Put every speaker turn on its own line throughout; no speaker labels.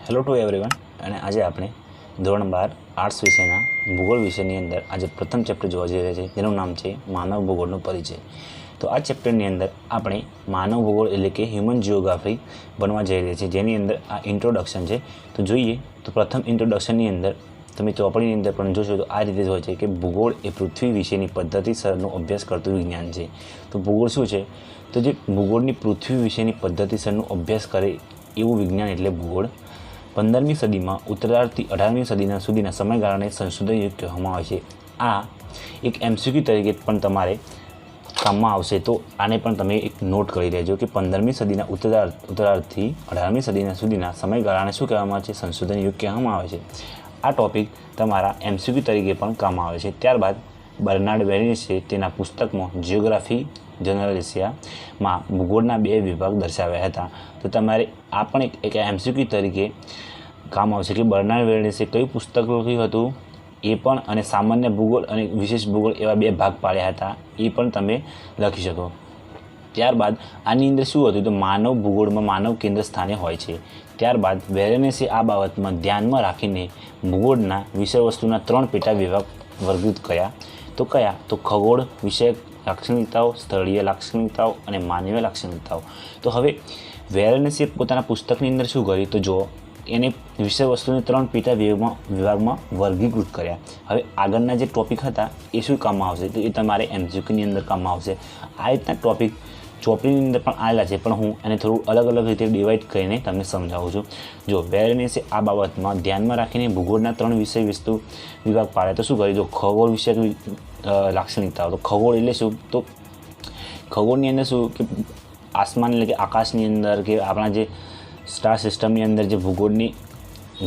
Hello two everyone અને આજે આપણે ધોરણ 12 આર્ટ્સ વિષયના ભૂગોળ વિષયની અંદર આજે પ્રથમ ચેપ્ટર જોવા જઈ રહ્યા છે, જેનું નામ છે માનવ ભૂગોળનો પરિચય. તો આ ચેપ્ટરની અંદર આપણે માનવ ભૂગોળ એટલે કે હ્યુમન જિયોગ્રાફી બનવા જઈ રહ્યા છીએ, જેની અંદર આ ઇન્ટ્રોડક્શન છે. તો જોઈએ તો પ્રથમ ઇન્ટ્રોડક્શનની અંદર તમે ચોપડીની અંદર પણ જોશો તો આ રીતે જ હોય છે કે ભૂગોળ એ પૃથ્વી વિશેની પદ્ધતિસરનો અભ્યાસ કરતું વિજ્ઞાન છે. તો ભૂગોળ શું છે? તો જે ભૂગોળની પૃથ્વી વિશેની પદ્ધતિસરનો અભ્યાસ કરે એવું વિજ્ઞાન એટલે ભૂગોળ. 15મી સદીમાં ઉત્તરાર્ધથી 18મી સદીના સુધીના સમયગાળાને સંશોધન યુગ કહેવામાં આવે છે. આ એક MCQ તરીકે પણ તમારે કામમાં આવશે, તો આને પણ તમે એક નોટ કરી લેજો કે 15મી સદીના ઉત્તરાર્ધથી 18મી સદીના સુધીના સમયગાળાને શું કહેવામાં આવે છે? સંશોધન યુગ કહેવામાં આવે છે. આ ટૉપિક તમારા MCQ તરીકે પણ કામમાં આવે છે. ત્યારબાદ બર્નાર્ડ બેરેનિસે તેના પુસ્તકમાં જિયોગ્રાફી જનરલિસિયામાં ભૂગોળના 2 વિભાગ દર્શાવ્યા હતા. તો તમારે આ પણ એક MCQ તરીકે કામ આવશે કે બર્નાર્ડ બેરેનિસે કયું પુસ્તક લખ્યું હતું એ પણ, અને સામાન્ય ભૂગોળ અને વિશેષ ભૂગોળ એવા 2 ભાગ પાડ્યા હતા એ પણ તમે લખી શકો. ત્યારબાદ આની અંદર શું હતું? તો માનવ ભૂગોળમાં માનવ કેન્દ્ર સ્થાને હોય છે. ત્યારબાદ બેરેનિસે આ બાબતમાં ધ્યાનમાં રાખીને ભૂગોળના વિષયવસ્તુના 3 પેટા વિભાગ વર્ગીકૃત કર્યા. તો કયા? તો ખગોળ વિષયક લાક્ષણિકતાઓ, સ્થળીય લાક્ષણિકતાઓ અને માનવીય લાક્ષણિકતાઓ. તો હવે બેરેનિસે પોતાના પુસ્તકની અંદર શું કર્યું? તો જો એને વિષયવસ્તુને 3 પેટા વિભાગમાં વર્ગીકૃત કર્યા. હવે આગળના જે ટૉપિક હતા એ શું કામમાં આવશે? તો એ તમારે MCQની અંદર કામમાં આવશે. આ રીતના ટૉપિક ચોપડીની અંદર પણ આવેલા છે, પણ હું એને થોડું અલગ અલગ રીતે ડિવાઈડ કરીને તમને સમજાવું છું. જો બેરેનિસે આ બાબતમાં ધ્યાનમાં રાખીને ભૂગોળના 3 વિષય વિભાગ પાડ્યા. તો શું કર્યું? તો ખગોળ વિષયક લાક્ષણિકતાઓ. તો ખગોળ એટલે શું? તો ખગોળની અંદર શું કે આસમાન એટલે કે આકાશની અંદર કે આપણા જે સ્ટાર સિસ્ટમની અંદર જે ભૂગોળની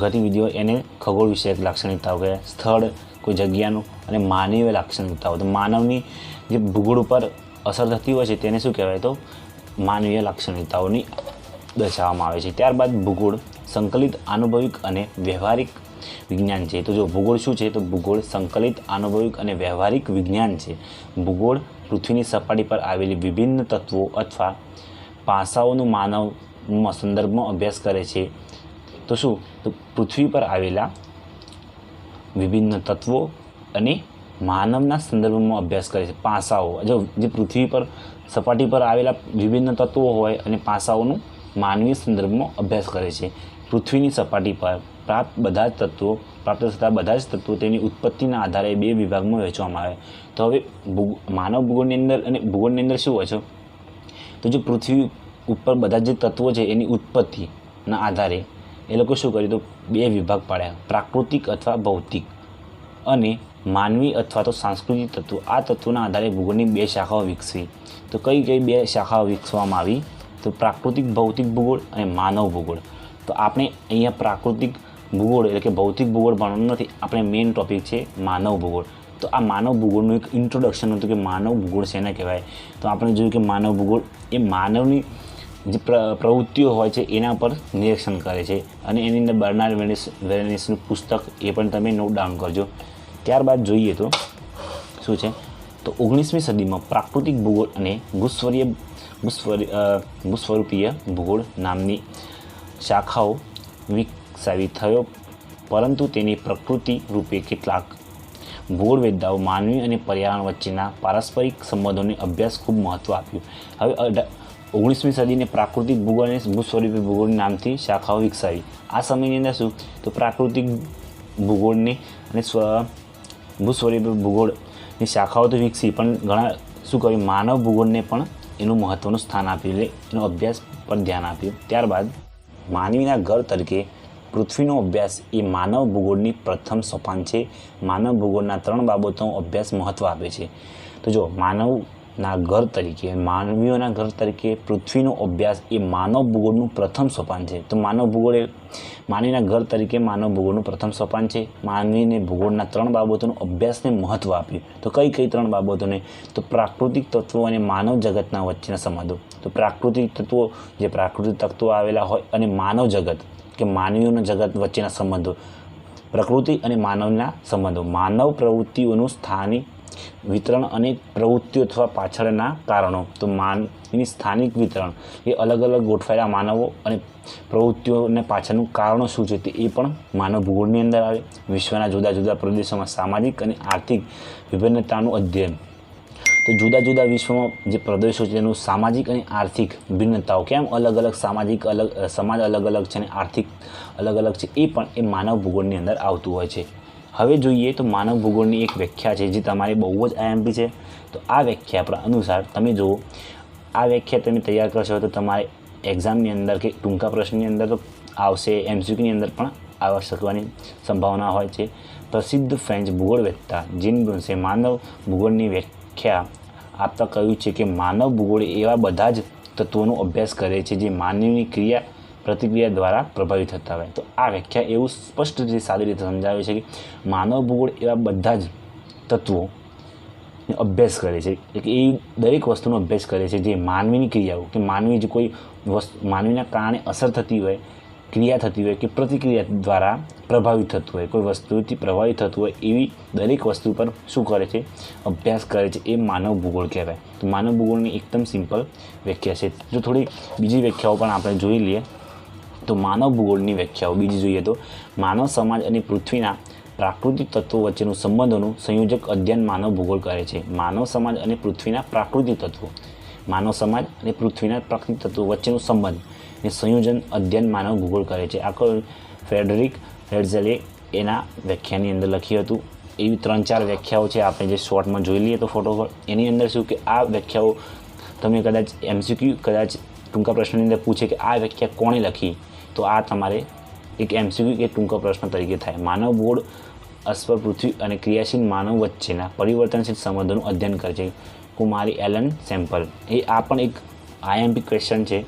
ગતિવિધિઓ એને ખગોળ વિષયક લાક્ષણિકતાઓ કહેવાય. સ્થળ કોઈ જગ્યાનું, અને માનવીય લાક્ષણિકતાઓ. તો માનવની જે ભૂગોળ ઉપર અસર થતી હોય છે તેને શું કહેવાય? તો માનવીય લાક્ષણિકતાઓની દર્શાવવામાં આવે છે. ત્યારબાદ ભૂગોળ સંકલિત આનુભવિક અને વ્યવહારિક વિજ્ઞાન છે. તો જો ભૂગોળ શું છે? તો ભૂગોળ સંકલિત આનુભવિક અને વ્યવહારિક વિજ્ઞાન છે. ભૂગોળ પૃથ્વીની સપાટી પર આવેલી વિભિન્ન તત્વો અથવા પાસાઓનું માનવ સંદર્ભમાં અભ્યાસ કરે છે. તો શું? તો પૃથ્વી પર આવેલા વિભિન્ન તત્વો અને માનવના સંદર્ભમાં અભ્યાસ કરે છે. પાસાઓ, જો જે પૃથ્વી પર સપાટી પર આવેલા વિભિન્ન તત્વો હોય અને પાસાઓનું માનવીય સંદર્ભમાં અભ્યાસ કરે છે. પૃથ્વીની સપાટી પર પ્રાપ્ત થતા બધા જ તત્વો તેની ઉત્પત્તિના આધારે 2 વિભાગમાં વહેંચવામાં આવે. તો હવે માનવ ભૂગોળની અંદર અને ભૂગોળની અંદર શું હોય છે? તો જો પૃથ્વી ઉપર બધા જે તત્વો છે એની ઉત્પત્તિના આધારે એ લોકો શું કર્યું? તો 2 વિભાગ પાડ્યા: પ્રાકૃતિક અથવા ભૌતિક, અને માનવી અથવા તો સાંસ્કૃતિક તત્વો. આ તત્વોના આધારે ભૂગોળની 2 શાખાઓ વિકસી. તો કઈ 2 શાખાઓ વિકસવામાં આવી? તો પ્રાકૃતિક ભૌતિક ભૂગોળ અને માનવ ભૂગોળ. તો આપણે અહીંયા પ્રાકૃતિક ભૂગોળ એટલે કે ભૌતિક ભૂગોળ ભણવાનું નથી, આપણે મેઇન ટૉપિક છે માનવ ભૂગોળ. તો આ માનવ ભૂગોળનું એક ઇન્ટ્રોડક્શન હતું કે માનવ ભૂગોળ શેને કહેવાય. તો આપણે જોયું કે માનવ ભૂગોળ એ માનવની જે પ્રવૃત્તિઓ હોય છે એના પર નિરીક્ષણ કરે છે, અને એની અંદર બર્નાર્ડ બેરેનિસનું પુસ્તક એ પણ તમે નોટ ડાઉન કરજો. ત્યારબાદ જોઈએ તો શું છે? તો 19મી સદીમાં પ્રાકૃતિક ભૂગોળ અને ભૂસ્વરૂપીય ભૂગોળ નામની શાખાઓ વિકસાવી થયો, પરંતુ તેની પ્રકૃતિ રૂપે કેટલાક ભૂગોળવેત્તાઓ માનવી અને પર્યાવરણ વચ્ચેના પારસ્પરિક સંબંધોને અભ્યાસ ખૂબ મહત્ત્વ આપ્યું. હવે 19મી સદીને પ્રાકૃતિક ભૂગોળ અને ભૂસ્વરૂપીય ભૂગોળ નામથી શાખાઓ વિકસાવી. આ સમયની અંદર શું? તો પ્રાકૃતિક ભૂગોળની અને ભૂસ્વરૂપીય ભૂગોળની શાખાઓ તો વિકસી, પણ ઘણા શું કર્યું? માનવ ભૂગોળને પણ એનું મહત્ત્વનું સ્થાન આપ્યું, એટલે એનો અભ્યાસ પર ધ્યાન આપ્યું. ત્યારબાદ માનવીના ઘર તરીકે પૃથ્વીનો અભ્યાસ એ માનવ ભૂગોળની પ્રથમ સોપાન છે. માનવ ભૂગોળના 3 બાબતોનો અભ્યાસ મહત્ત્વ આપે છે. તો જો માનવીઓના ઘર તરીકે પૃથ્વીનો અભ્યાસ એ માનવ ભૂગોળનું પ્રથમ સોપાન છે. તો માનવીના ઘર તરીકે માનવ ભૂગોળનું પ્રથમ સોપાન છે. માનવીને ભૂગોળના 3 બાબતોનો અભ્યાસને મહત્ત્વ આપ્યું. તો કઈ 3 બાબતોને? તો પ્રાકૃતિક તત્વો અને માનવ જગતના વચ્ચેના સંબંધો. તો પ્રાકૃતિક તત્વો, જે પ્રાકૃતિક તત્વો આવેલા હોય, અને માનવ જગત કે માનવીઓના જગત વચ્ચેના સંબંધો. પ્રકૃતિ અને માનવના સંબંધો. માનવ પ્રવૃત્તિઓનું વિતરણ અને પ્રવૃત્તિઓ અથવા પાછળના કારણો. તો માનવીની સ્થાનિક વિતરણ એ અલગ અલગ ગોઠવાયેલા માનવો અને પ્રવૃત્તિઓને પાછળનું કારણો શું છે તે એ પણ માનવ ભૂગોળની અંદર આવે. વિશ્વના જુદા જુદા પ્રદેશોમાં સામાજિક અને આર્થિક વિભિન્નતાનું અધ્યયન. તો જુદા જુદા વિશ્વમાં જે પ્રદેશો છે તેનું સામાજિક અને આર્થિક ભિન્નતાઓ, કેમ અલગ અલગ સામાજિક સમાજ અલગ અલગ છે અને આર્થિક અલગ અલગ છે, એ પણ એ માનવ ભૂગોળની અંદર આવતું હોય છે. હવે જોઈએ તો માનવ ભૂગોળની એક વ્યાખ્યા છે જે તમારી બહુ જ આઈએમપી છે. તો આ વ્યાખ્યા અનુસાર તમે જુઓ, આ વ્યાખ્યા તમે તૈયાર કરશો તો તમારે એક્ઝામની અંદર કે ટૂંકા પ્રશ્નની અંદર તો આવશે, એમસીક્યુની અંદર પણ આવવા શકવાની સંભાવના હોય છે. પ્રસિદ્ધ ફ્રેન્ચ ભૂગોળવેત્તા જીન બ્રુન્સે માનવ ભૂગોળની વ્યાખ્યા આપતા કહ્યું છે કે માનવ ભૂગોળ એવા બધા જ તત્વોનો અભ્યાસ કરે છે જે માનવીની ક્રિયા પ્રતિક્રિયા દ્વારા પ્રભાવિત થતા હોય. તો આ વ્યાખ્યા એવું સ્પષ્ટ રીતે સારી રીતે સમજાવે છે કે માનવ ભૂગોળ એવા બધા જ તત્વો અભ્યાસ કરે છે, કે એ દરેક વસ્તુનો અભ્યાસ કરે છે જે માનવીની ક્રિયાઓ, કે માનવી જે કોઈ માનવીના કારણે અસર થતી હોય, ક્રિયા થતી હોય કે પ્રતિક્રિયા દ્વારા પ્રભાવિત થતું હોય, કોઈ વસ્તુથી પ્રભાવિત થતું હોય એવી દરેક વસ્તુ પર શું કરે છે, અભ્યાસ કરે છે, એ માનવ ભૂગોળ કહેવાય. તો માનવ ભૂગોળની એકદમ સિમ્પલ વ્યાખ્યા છે. જો થોડી બીજી વ્યાખ્યાઓ પણ આપણે જોઈ લઈએ તો માનવ ભૂગોળની વ્યાખ્યાઓ બીજી જોઈએ તો માનવ સમાજ અને પૃથ્વીના પ્રાકૃતિક તત્વો વચ્ચેનું સંબંધોનું સંયોજક અધ્યયન માનવ ભૂગોળ કરે છે. માનવ સમાજ અને પૃથ્વીના પ્રાકૃતિક તત્વો, માનવ સમાજ અને પૃથ્વીના પ્રાકૃતિક તત્વો વચ્ચેનું સંબંધ ને સંયોજન અધ્યયન માનવ ભૂગોળ કરે છે. આખો ફ્રેડરિક હેર્ઝલે એના વ્યાખ્યાની અંદર લખ્યું હતું. એવી 3-4 વ્યાખ્યાઓ છે, આપણે જે શોર્ટમાં જોઈ લઈએ તો ફોટો. એની અંદર શું કે આ વ્યાખ્યાઓ તમે કદાચ એમસીક્યુ કદાચ ટૂંકા પ્રશ્નની અંદર પૂછે કે આ વ્યાખ્યા કોણે લખી, તો આ તમારે એક એમસીક્યુ કે ટૂંકા પ્રશ્ન તરીકે થાય. માનવ ભૂગોળ અસ્પર પૃથ્વી અને ક્રિયાશીલ માનવ વચ્ચેના પરિવર્તનશીલ સંબંધોનું અધ્યયન કરે છે. કુમારી એલન સેમ્પલ. આ પણ એક આઈએમપી ક્વેશ્ચન છે.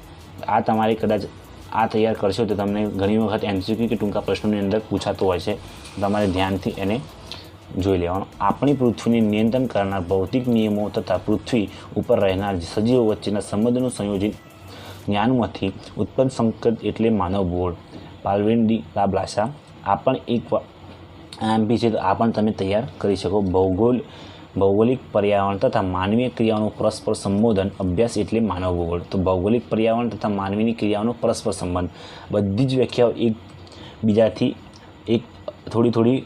આ તમારે કદાચ આ તૈયાર કરશો તો તમને ઘણી વખત એમસીક્યુ કે ટૂંકા પ્રશ્નોની અંદર પૂછાતો હોય છે. તમારે ધ્યાનથી એને જોઈ લેવાનું. આપણી પૃથ્વીને નિયંત્રણ કરનાર ભૌતિક નિયમો તથા પૃથ્વી ઉપર રહેનાર સજીવો વચ્ચેના સંબંધોનું સંયોજિત જ્ઞાનમાંથી ઉત્પન્ન સંકટ એટલે માનવ ભૂગોળ. પાલ્વેન ડી લાબ્લાસા. આ પણ એક આઈએમપી છે, તો આ પણ તમે તૈયાર કરી શકો. ભૌગોલિક પર્યાવરણ તથા માનવીય ક્રિયાઓનું પરસ્પર સંબોધન અભ્યાસ એટલે માનવ ભૂગોળ. તો ભૌગોલિક પર્યાવરણ તથા માનવીની ક્રિયાઓનો પરસ્પર સંબંધ, બધી જ વ્યાખ્યાઓ એકબીજાથી એક થોડી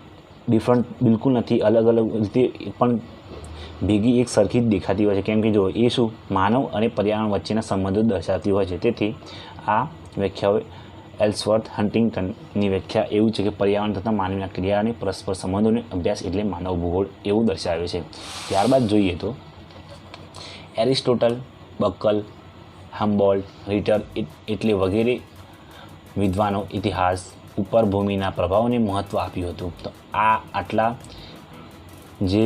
ડિફરન્ટ બિલકુલ નથી, અલગ અલગ રીતે પણ ભેગી એક સરખી જ દેખાતી હોય છે. કેમ કે જો એ શું માનવ અને પર્યાવરણ વચ્ચેના સંબંધો દર્શાવતી હોય છે. તેથી આ વ્યાખ્યાઓ એલ્સવર્થ હન્ટિંગ્ટનની વ્યાખ્યા એવું છે કે પર્યાવરણ તથા માનવીના ક્રિયા અને પરસ્પર સંબંધોનો અભ્યાસ એટલે માનવ ભૂગોળ એવું દર્શાવે છે. ત્યારબાદ જોઈએ તો એરિસ્ટોટલ, બકલ, હમ્બોલ્ટ, રિટર એટલે વગેરે વિદ્વાનો ઇતિહાસ ઉપર ભૂમિના પ્રભાવને મહત્ત્વ આપ્યું હતું. તો આટલા જે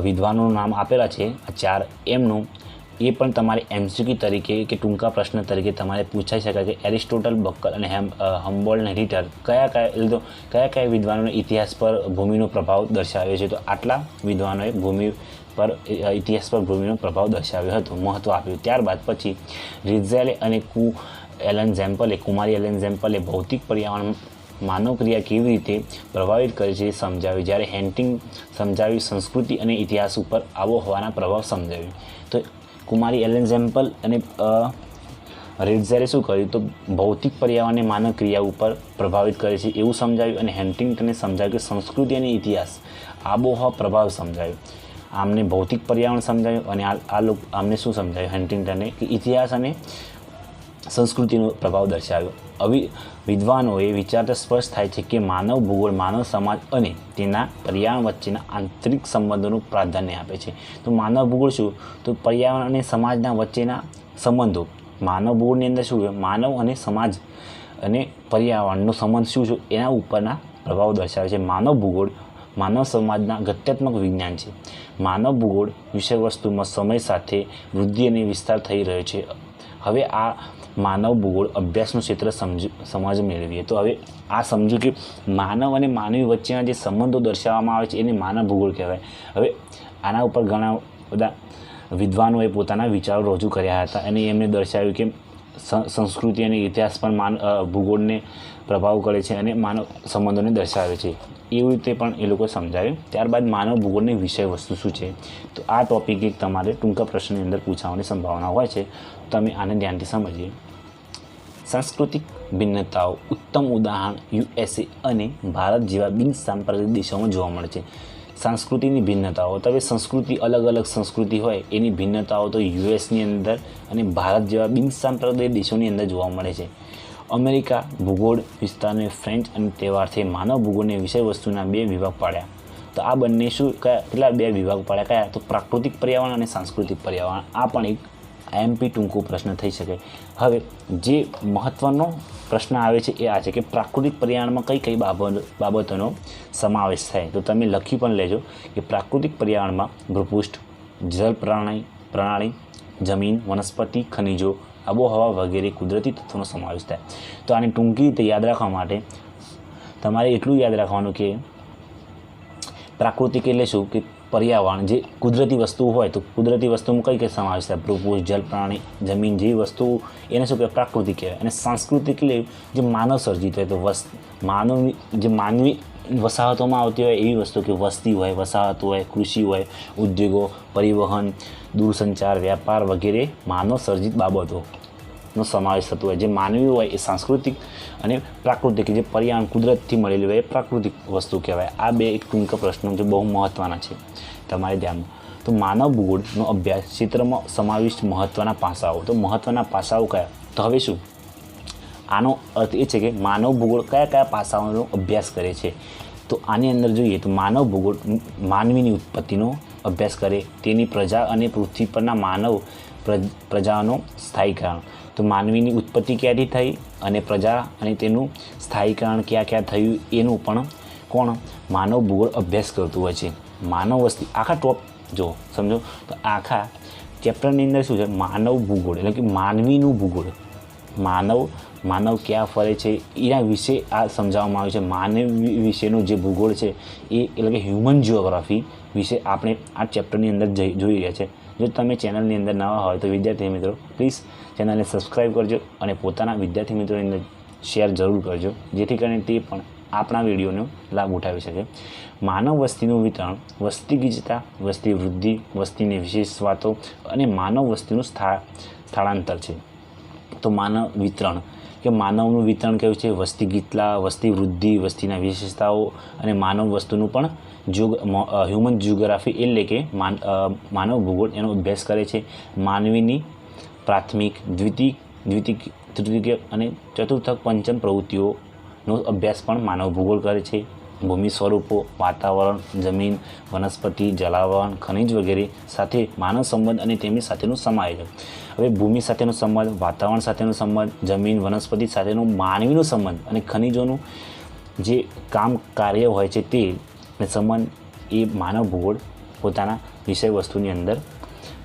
વિદ્વાનોનું નામ આપેલા છે, આ 4, એમનું એ પણ તમારે એમસીક્યુ તરીકે કે ટૂંકા પ્રશ્ન તરીકે તમારે પૂછાઈ શકાય કે એરિસ્ટોટલ, બકલ અને હમ્બોલ્ટ અને રિટર કયા વિદ્વાનોને ઇતિહાસ પર ભૂમિનો પ્રભાવ દર્શાવ્યો છે. તો આટલા વિદ્વાનોએ ભૂમિ પર ઇતિહાસ પર ભૂમિનો પ્રભાવ દર્શાવ્યો હતો, મહત્ત્વ આપ્યું. ત્યારબાદ પછી રિઝેલે અને કુમારી એલન ઝેમ્પલે ભૌતિક પર્યાવરણ માનવ ક્રિયા કેવી રીતે પ્રભાવિત કરે છે એ સમજાવ્યું. જ્યારે હેન્ટિંગ સમજાવ્યું સંસ્કૃતિ અને ઇતિહાસ ઉપર આબોહવાના પ્રભાવ સમજાવ્યું. તો કુમારી એલન ઝેમ્પલ અને રિટ્ઝેલે શું કર્યું, તો ભૌતિક પર્યાવરણને માનવ ક્રિયા ઉપર પ્રભાવિત કરે છે એવું સમજાવ્યું. અને હેન્ટિંગ્ટને સમજાવ્યું કે સંસ્કૃતિ અને ઇતિહાસ આબોહવા પ્રભાવ સમજાવ્યું. આમને ભૌતિક પર્યાવરણ સમજાવ્યું અને આમને શું સમજાવ્યું હેન્ટિંગ્ટને, કે ઇતિહાસ અને સંસ્કૃતિનો પ્રભાવ દર્શાવ્યો. વિદ્વાનોએ વિચારતા સ્પષ્ટ થાય છે કે માનવ ભૂગોળ માનવ સમાજ અને તેના પર્યાવરણ વચ્ચેના આંતરિક સંબંધોનું પ્રાધાન્ય આપે છે. તો માનવ ભૂગોળ શું, તો પર્યાવરણ અને સમાજના વચ્ચેના સંબંધો. માનવ ભૂગોળની અંદર શું છે, માનવ અને સમાજ અને પર્યાવરણનો સંબંધ શું છે એના ઉપરના પ્રભાવ દર્શાવે છે. માનવ ભૂગોળ માનવ સમાજના ગત્યાત્મક વિજ્ઞાન છે. માનવ ભૂગોળ વિષયવસ્તુમાં સમય સાથે વૃદ્ધિ અને વિસ્તાર થઈ રહ્યો છે. હવે આ માનવ ભૂગોળ અભ્યાસનું ક્ષેત્ર સમજ મેળવીએ તો હવે આ સમજુ કે માનવ અને માનવી વચ્ચેના જે સંબંધો દર્શાવવામાં આવે છે એને માનવ ભૂગોળ કહેવાય. હવે આના ઉપર ઘણા બધા વિદ્વાનોએ પોતાના વિચારો રજૂ કર્યા હતા અને એમને દર્શાવ્યું કે સંસ્કૃતિ અને ઇતિહાસ પણ ભૂગોળને પ્રભાવ કરે છે અને માનવ સંબંધોને દર્શાવે છે, એવી રીતે પણ એ લોકો સમજાવે. ત્યારબાદ માનવ ભૂગોળની વિષય વસ્તુ શું છે, તો આ ટૉપિક એક તમારે ટૂંકા પ્રશ્નની અંદર પૂછાવાની સંભાવના હોય છે. તમે આને ધ્યાનથી સમજીએ. સાંસ્કૃતિક ભિન્નતાઓ ઉત્તમ ઉદાહરણ USA અને ભારત જેવા બિનસાંપ્રદાયિક દેશોમાં જોવા મળે છે. સંસ્કૃતિની ભિન્નતાઓ, તો હવે સંસ્કૃતિ અલગ અલગ સંસ્કૃતિ હોય એની ભિન્નતાઓ તો યુએસની અંદર અને ભારત જેવા બિનસાંપ્રદાયિક દેશોની અંદર જોવા મળે છે. અમેરિકા ભૂગોળ વિસ્તારને ફ્રેન્ચ અને તહેવારથી માનવ ભૂગોળની વિષય વસ્તુના 2 વિભાગ પાડ્યા. તો આ બંને કેટલા 2 વિભાગ પાડ્યા કયા, તો પ્રાકૃતિક પર્યાવરણ અને સાંસ્કૃતિક પર્યાવરણ. આ પણ એક IMP ટૂંકો પ્રશ્ન થઈ શકે. હવે જે મહત્ત્વનો પ્રશ્ન આવે છે એ આ છે કે પ્રાકૃતિક પર્યાવરણમાં કઈ બાબતોનો સમાવેશ થાય. તો તમે લખી પણ લેજો કે પ્રાકૃતિક પર્યાવરણમાં ભૂપૃષ્ઠ, જળ પ્રણાલી, જમીન, વનસ્પતિ, ખનિજો, આબોહવા વગેરે કુદરતી તત્વોનો સમાવેશ થાય. તો આને ટૂંકી રીતે યાદ રાખવા માટે તમારે એટલું યાદ રાખવાનું કે પ્રાકૃતિક એટલે શું, કે પર્યાવરણ જે કુદરતી વસ્તુઓ હોય તો કુદરતી વસ્તુમાં કઈ સમાવેશ થાય, ભૂપૃષ્ઠ, જળ, પ્રાણી, જમીન જેવી વસ્તુઓ એને શું કહેવાય, પ્રાકૃતિક કહેવાય. અને સાંસ્કૃતિક એટલે જે માનવ સર્જિત હોય, તો માનવી વસાહતોમાં આવતી હોય એવી વસ્તુ, કે વસ્તી હોય, વસાહતો હોય, કૃષિ હોય, ઉદ્યોગો, પરિવહન, દૂરસંચાર, વ્યાપાર વગેરે માનવ સર્જિત બાબતોનો સમાવેશ થતો હોય. જે માનવી હોય એ સાંસ્કૃતિક અને પ્રાકૃતિક જે પર્યાવરણ કુદરતથી મળેલું હોય એ પ્રાકૃતિક વસ્તુ કહેવાય. આ 2 એક ટૂંકા પ્રશ્નો જે બહુ મહત્ત્વના છે તમારે ધ્યાનમાં. તો માનવ ભૂગોળનો અભ્યાસ ક્ષેત્રમાં સમાવિષ્ટ મહત્ત્વના પાસાઓ. તો મહત્ત્વના પાસાઓ કયા, તો હવે શું આનો અર્થ એ છે કે માનવ ભૂગોળ કયા પાસાઓનો અભ્યાસ કરે છે. તો આની અંદર જોઈએ તો માનવ ભૂગોળ માનવીની ઉત્પત્તિનો અભ્યાસ કરે, તેની પ્રજા અને પૃથ્વી પરના માનવ પ્રજાનો સ્થાયીકરણ. તો માનવીની ઉત્પત્તિ ક્યાંથી થઈ અને પ્રજા અને તેનું સ્થાયીકરણ ક્યાં થયું એનું પણ માનવ ભૂગોળ અભ્યાસ કરતું હોય છે. માનવ વસ્તી આખા જો સમજો તો આખા ચેપ્ટરની અંદર શું છે, માનવ ભૂગોળ એટલે કે માનવીનું ભૂગોળ, માનવ ક્યાં ફરે છે એના વિશે આ સમજાવવામાં આવ્યું છે. માનવ વિશેનો જે ભૂગોળ છે એ એટલે કે હ્યુમન જિયોગ્રાફી વિશે આપણે આ ચેપ્ટરની અંદર જોઈ રહ્યા છે. જો તમે ચેનલની અંદર નવા હોય તો વિદ્યાર્થી મિત્રો પ્લીઝ ચેનલને સબસ્ક્રાઈબ કરજો અને પોતાના વિદ્યાર્થી મિત્રોની અંદર શેર જરૂર કરજો, જેથી કરીને તે પણ આપણા વિડીયોનો લાભ ઉઠાવી શકે. માનવ વસ્તીનું વિતરણ, વસ્તી ગીચતા, વસ્તી વૃદ્ધિ, વસ્તીની વિશેષ વાતો અને માનવ વસ્તીનું સ્થળાંતર છે. તો માનવ વિતરણ કે માનવનું વિતરણ કેવું છે, વસ્તી ગીચતા, વસ્તી વૃદ્ધિ, વસ્તીના વિશેષતાઓ અને માનવ વસ્તુનું પણ હ્યુમન જિયોગ્રાફી એટલે કે માનવ ભૂગોળ એનો અભ્યાસ કરે છે. માનવીની પ્રાથમિક, દ્વિતીય, તૃતીય અને ચતુર્થક પંચમ પ્રવૃત્તિઓનો અભ્યાસ પણ માનવ ભૂગોળ કરે છે. ભૂમિ સ્વરૂપો, વાતાવરણ, જમીન, વનસ્પતિ, જલાવરણ, ખનિજ વગેરે સાથે માનવ સંબંધ અને તેમની સાથેનું સમાયોજન. હવે ભૂમિ સાથેનો સંબંધ, વાતાવરણ સાથેનો સંબંધ, જમીન, વનસ્પતિ સાથેનો માનવીનો સંબંધ અને ખનિજોનું જે કાર્ય હોય છે તે સંબંધ એ માનવ ભૂગોળ પોતાના વિષય વસ્તુની અંદર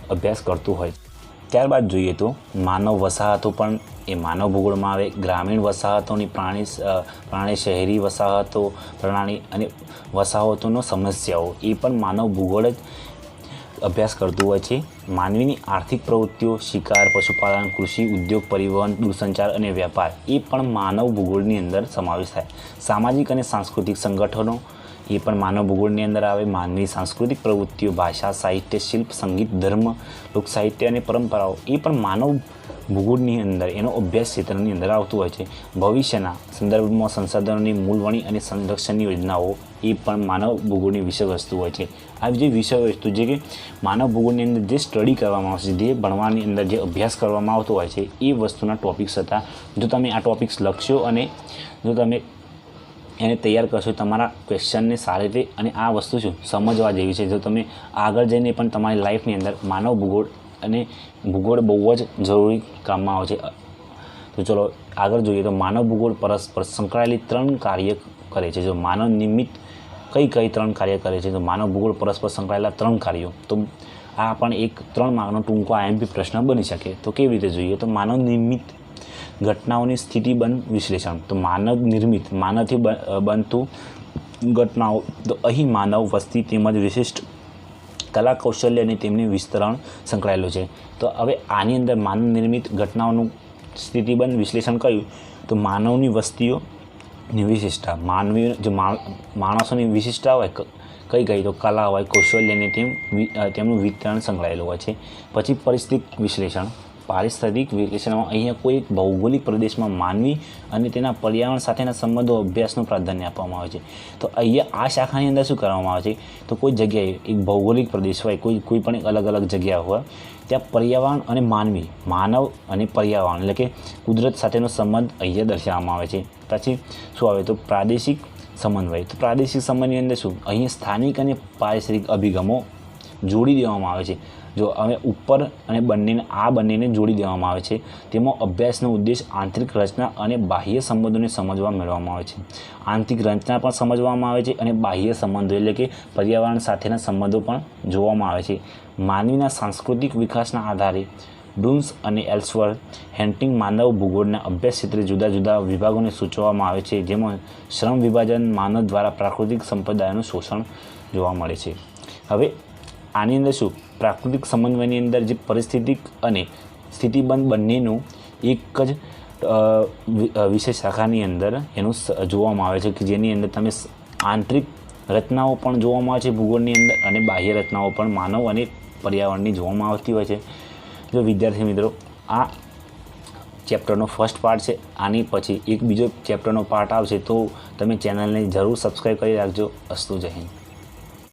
અભ્યાસ કરતું હોય. ત્યારબાદ જોઈએ તો માનવ વસાહતો પણ એ માનવ ભૂગોળમાં આવે. ગ્રામીણ વસાહતોની પ્રાણી શહેરી વસાહતો પ્રણાલી અને વસાહતોનો સમસ્યાઓ એ પણ માનવ ભૂગોળ જ અભ્યાસ કરતું હોય છે. માનવીની આર્થિક પ્રવૃત્તિઓ, શિકાર, પશુપાલન, કૃષિ, ઉદ્યોગ, પરિવહન, દૂરસંચાર અને વ્યાપાર એ પણ માનવ ભૂગોળની અંદર સમાવેશ થાય. સામાજિક અને સાંસ્કૃતિક સંગઠનો એ પણ માનવ ભૂગોળની અંદર આવે. માનવી સાંસ્કૃતિક પ્રવૃત્તિઓ, ભાષા, સાહિત્ય, શિલ્પ, સંગીત, ધર્મ, લોકસાહિત્ય અને પરંપરાઓ એ પણ માનવ ભૂગોળની અંદર એનો અભ્યાસ ક્ષેત્રની અંદર આવતું હોય છે. ભવિષ્યના સંદર્ભમાં સંસાધનોની મૂલવણી અને સંરક્ષણની યોજનાઓ એ પણ માનવ ભૂગોળની વિષય વસ્તુ હોય છે. આ જે વિષય વસ્તુ જે કે માનવ ભૂગોળની અંદર જે સ્ટડી કરવામાં આવશે, જે ભણવાની અંદર જે અભ્યાસ કરવામાં આવતો હોય છે એ વસ્તુના ટૉપિક્સ હતા. જો તમે આ ટૉપિક્સ લખશો અને જો તમે એને તૈયાર કરશો તમારા ક્વેશ્ચનને સારી રીતે, અને આ વસ્તુ શું સમજવા જેવી છે. જો તમે આગળ જઈને પણ તમારી લાઈફની અંદર માનવ ભૂગોળ અને ભૂગોળ બહુ જ જરૂરી કામમાં આવે છે. તો ચલો આગળ જોઈએ તો માનવ ભૂગોળ પરસ્પર સંકળાયેલી 3 કાર્ય કરે છે. જો માનવ નિમિત્ત કઈ 3 કાર્ય કરે છે, તો માનવ ભૂગોળ પરસ્પર સંકળાયેલા 3 કાર્યો. તો આ પણ એક 3 માર્કનો ટૂંકો IMP પ્રશ્ન બની શકે. તો કેવી રીતે જોઈએ તો માનવ નિમિત્ત ઘટનાઓની સ્થિતિબંધ વિશ્લેષણ. તો માનવ નિર્મિત, માનવથી બનતું ઘટનાઓ. તો અહીં માનવ વસ્તી તેમજ વિશિષ્ટ કલા કૌશલ્ય અને તેમની વિસ્તરણ સંકળાયેલું છે. તો હવે આની અંદર માનવ નિર્મિત ઘટનાઓનું સ્થિતિબંધ વિશ્લેષણ કહ્યું તો માનવની વસ્તીઓની વિશિષ્ટતા, માનવી જે માણસોની વિશિષ્ટતા હોય કઈ તો કલા હોય, કૌશલ્યને તેમનું વિતરણ સંકળાયેલું હોય છે. પછી પરિસ્થિતિ વિશ્લેષણ. પારિસ્થિતિક વિશ્લેષણમાં અહીંયા કોઈ એક ભૌગોલિક પ્રદેશમાં માનવી અને તેના પર્યાવરણ સાથેના સંબંધો અભ્યાસનું પ્રાધાન્ય આપવામાં આવે છે. તો અહીંયા આ શાખાની અંદર શું કરવામાં આવે છે તો કોઈ જગ્યાએ એક ભૌગોલિક પ્રદેશ હોય, કોઈ પણ એક અલગ અલગ જગ્યા હોય, ત્યાં પર્યાવરણ અને માનવ અને પર્યાવરણ એટલે કે કુદરત સાથેનો સંબંધ અહીંયા દર્શાવવામાં આવે છે. પછી શું આવે તો પ્રાદેશિક સમન્વય. તો પ્રાદેશિક સમન્વયની અંદર શું અહીંયા સ્થાનિક અને પારિસ્થિતિક અભિગમો જોડી દેવામાં આવે છે. જો હવે ઉપર અને બંનેને જોડી દેવામાં આવે છે. તેમાં અભ્યાસનો ઉદ્દેશ આંતરિક રચના અને બાહ્ય સંબંધોને સમજવા મેળવવામાં આવે છે. આંતરિક રચના પણ સમજવામાં આવે છે અને બાહ્ય સંબંધો એટલે કે પર્યાવરણ સાથેના સંબંધો પણ જોવામાં આવે છે. માનવીના સાંસ્કૃતિક વિકાસના આધારે ડુન્સ અને એલ્સવર્થ હેન્ટિંગ માનવ ભૂગોળના અભ્યાસ ક્ષેત્રે જુદા જુદા વિભાગોને સૂચવવામાં આવે છે, જેમાં શ્રમ વિભાજન, માનવ દ્વારા પ્રાકૃતિક સંપ્રદાયોનું શોષણ જોવા મળે છે. હવે આની અંદર શું પ્રાકૃતિક સમન્વયની અંદર જે પરિસ્થિતિક અને સ્થિતિબંધ બંનેનું એક જ વિશેષ શાખાની અંદર એનું જોવામાં આવે છે કે જેની અંદર તમે આંતરિક રચનાઓ પણ જોવામાં આવે છે ભૂગોળની અંદર અને બાહ્ય રચનાઓ પણ માનવ અને પર્યાવરણની જોવામાં આવતી હોય છે. જો વિદ્યાર્થી મિત્રો આ ચેપ્ટરનો ફર્સ્ટ પાર્ટ છે. આની પછી એક બીજો ચેપ્ટરનો પાર્ટ આવશે તો તમે ચેનલને જરૂર સબસ્ક્રાઈબ કરી રાખજો. અસ્તુ જય હિન્દ.